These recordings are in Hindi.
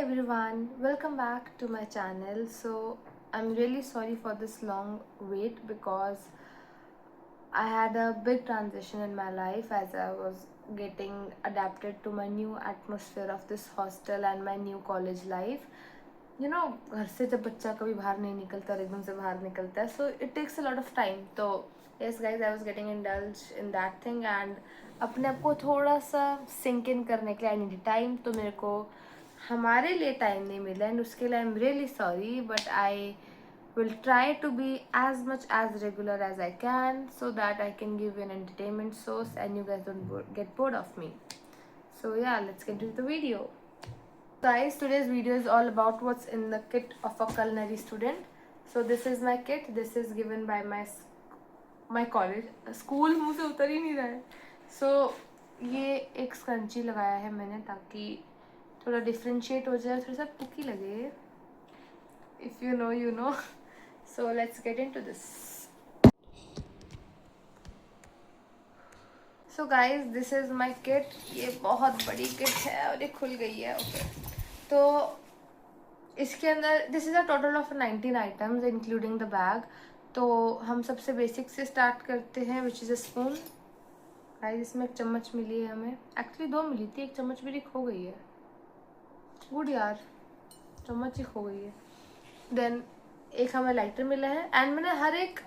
everyone, welcome back to my channel. So I'm really sorry for this long wait because I had a big transition in my life as I was getting adapted to my new atmosphere of this hostel and my new college life. घर से जब बच्चा कभी बाहर नहीं निकलता और एकदम से बाहर निकलता है, so it takes a lot of time. तो yes guys, I was getting indulged in that thing and अपने आप को थोड़ा सा सिंक इन करने के लिए आई नीड टाइम. तो मेरे को हमारे लिए टाइम नहीं मिला एंड उसके लिए I am really sorry, but I will try to be as much as regular as I can so that I can give you an entertainment source and you guys don't get bored of me. So yeah, let's get into the video. Guys, today's video is all about what's in the kit of a culinary student. So this is my kit. This is given by my college. School मुंह से उतर ही नहीं रहा है. So ये एक स्क्रंची लगाया है मैंने ताकि थोड़ा डिफ्रेंशिएट हो जाए, थोड़ा सा पुकी लगे. If you know, you know. So let's get into this. So guys, this is my kit. ये बहुत बड़ी किट है और ये खुल गई है. ओके, तो इसके अंदर this is a total of 19 items including the bag. तो हम सबसे बेसिक से स्टार्ट करते हैं, which is a spoon. Guys, इसमें एक चम्मच मिली है हमें. एक्चुअली 2 मिली थी, एक चम्मच मेरी खो गई है. गुड यार, चम्मच ही खो गई है. देन एक हमें लाइटर मिला है एंड मैंने हर एक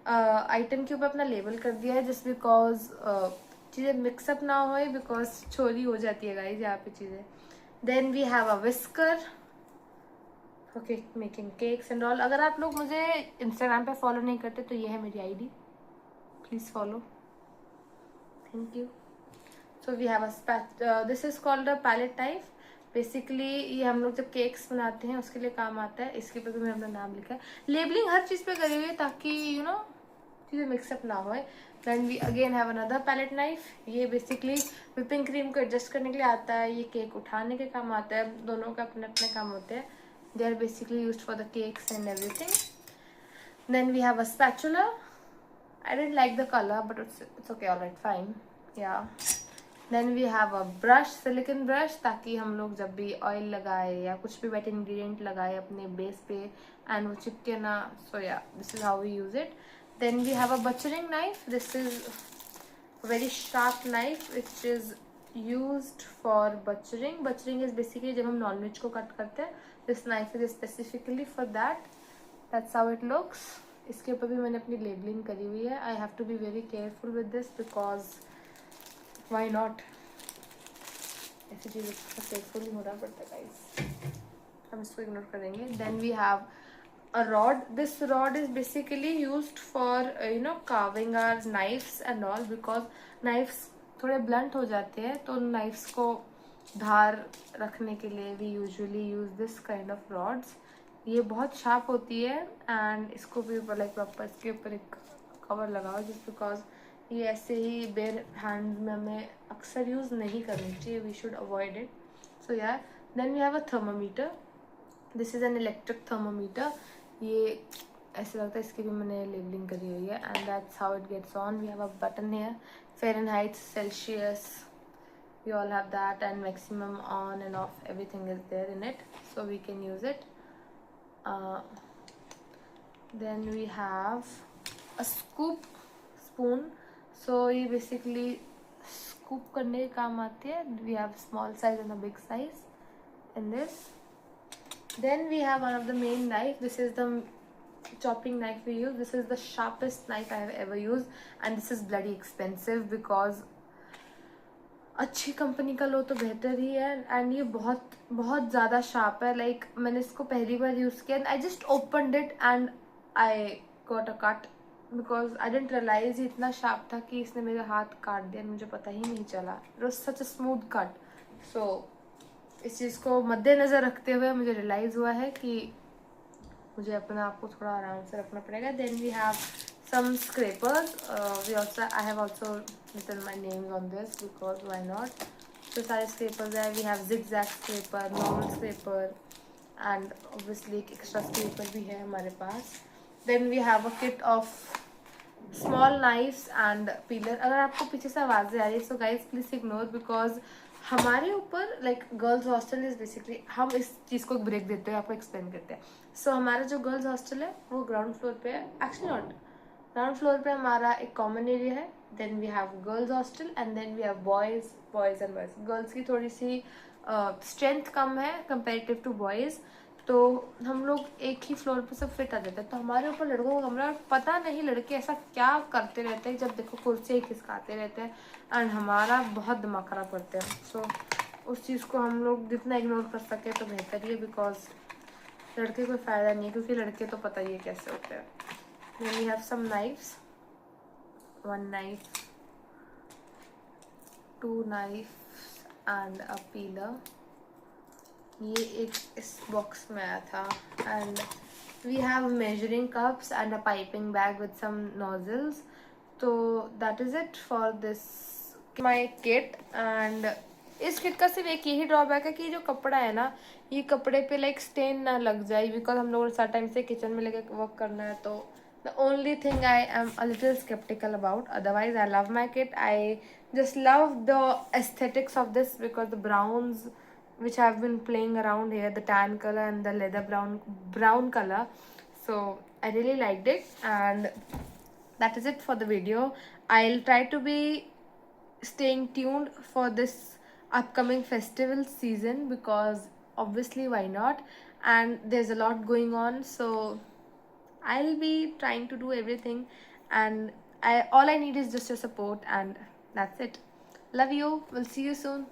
आइटम के ऊपर अपना लेबल कर दिया है जस्ट बिकॉज चीज़ें मिक्सअप ना हो, बिकॉज चोरी हो जाती है गाइस यहाँ पे चीज़ें. Then we have a whisker okay making cakes and all. अगर आप लोग मुझे इंस्टाग्राम पे फॉलो नहीं करते तो ये है मेरी ID, please follow, thank you. So we have a this is called a palette knife. Basically ये हम लोग जब केक्स बनाते हैं उसके लिए काम आता है. इसके ऊपर भी मैंने अपना नाम लिखा है. लेबलिंग हर चीज़ पे करी हुई है ताकि चीज़ें मिक्सअप ना हो. Then we again have another palette knife. ये बेसिकली व्हिपिंग क्रीम को एडजस्ट करने के लिए आता है. ये केक उठाने के काम आता है. दोनों का अपने अपने काम होते हैं. They are basically used for the cakes and everything. Then we have a spatula. I didn't like the colour but it's okay, alright, fine, yeah. Then we have a brush, silicon brush, ताकि हम लोग जब भी ऑयल लगाए या कुछ भी वेट इंग्रेडिएंट लगाए अपने बेस पे एंड वो चिपके ना. So yeah, this is how we use it. Then we have a butchering knife. This is very sharp knife which is used for butchering. Butchering is basically जब हम नॉनवेज को कट करते हैं. This knife is specifically for that. That's how it looks. इसके ऊपर भी मैंने अपनी लेबलिंग करी हुई है. I have to be very careful with this because why not, ऐसी चीज़ें केयरफुल होना पड़ता है गाइस. हम इसको इग्नोर करेंगे. Then we have a rod. This rod is basically used for carving our knives and all, because knives थोड़े ब्लंट हो जाते हैं तो नाइफ्स को धार रखने के लिए we usually use this kind of rods. ये बहुत शार्प होती है एंड इसको भी लाइक प्रॉपर इसके ऊपर एक कवर लगाओ जस्ट बिकॉज ये ऐसे ही बेयर हैंड में हमें अक्सर यूज़ नहीं करनी चाहिए. We should avoid it. So यार, then we have a thermometer. This is an electric thermometer. ये ऐसे लगता है, इसकी भी मैंने लेबलिंग करी हुई है and that's how it gets on. We have a button here, Fahrenheit, Celsius, we all have that, and maximum on and off, everything is there in it, so we can use it. Then we have a spoon. So ये basically scoop करने के काम आती है. We have small size and a big size in this. Then we have one of the main knife. This is the chopping knife we use. This is the sharpest knife I have ever used and this is bloody expensive because अच्छी कंपनी का लो तो बेहतर ही है. एंड ये बहुत बहुत ज़्यादा शार्प है. लाइक मैंने इसको पहली बार यूज़ किया and I just opened it and I got a cut because I didn't realise ये इतना शार्प था कि इसने मेरा हाथ काट दिया. मुझे पता ही नहीं चला. It was such a smooth cut. So इस चीज़ को मद्देनज़र रखते हुए मुझे रियलाइज़ हुआ है कि मुझे अपने आप को थोड़ा आराम से रखना पड़ेगा. Then we have some scrapers. I have also written my names on this because why not. So सारे scrapers है. We have zigzag scraper, normal scraper and obviously एक extra scraper भी है हमारे पास. Then we have a kit of small knives and peeler. अगर आपको पीछे से आवाज़ें आ रही है so guys please ignore because हमारे ऊपर like girls hostel is basically, हम इस चीज़ को एक ब्रेक देते हैं, आपको एक्सप्लेन करते हैं. सो हमारा जो गर्ल्स हॉस्टल है वो ग्राउंड फ्लोर पे है. एक्चुअली नॉट, ग्राउंड फ्लोर पे हमारा एक कॉमन एरिया है, then we have girls hostel and then we have boys and boys. Girls की थोड़ी सी स्ट्रेंथ कम है कंपेरेटिव टू बॉयज़, तो हम लोग एक ही फ्लोर पे सब फिट आ जाते हैं. तो हमारे ऊपर लड़कों का कमरा, पता नहीं लड़के ऐसा क्या करते रहते हैं, जब देखो कुर्सी ही खिसकाते रहते हैं एंड हमारा बहुत दिमाग खराब करते हैं. सो उस चीज़ को हम लोग जितना इग्नोर कर सके तो बेहतर ही है, बिकॉज लड़के कोई फ़ायदा नहीं है, क्योंकि लड़के तो पता ही है कैसे होते हैं. Then we have some knives, one knife, two knives and a peeler. ये एक इस बॉक्स में आया था. And we have measuring cups and a piping bag with some nozzles. तो that is it for this my kit. And इस किट का सिर्फ एक यही ड्रॉबैक है कि जो कपड़ा है ना, ये कपड़े पे लाइक स्टेन ना लग जाए, बिकॉज हम लोगों ने सारा टाइम से किचन में लेके वर्क करना है. तो the only thing I am a little skeptical about. Otherwise, I love my kit. I just love the aesthetics of this, because the browns which have been playing around here, the tan color and the leather brown color. So I really liked it, and that is it for the video. I'll try to be staying tuned for this upcoming festival season, because obviously why not, and there's a lot going on. So I'll be trying to do everything, and all I need is just your support, and that's it. Love you. We'll see you soon.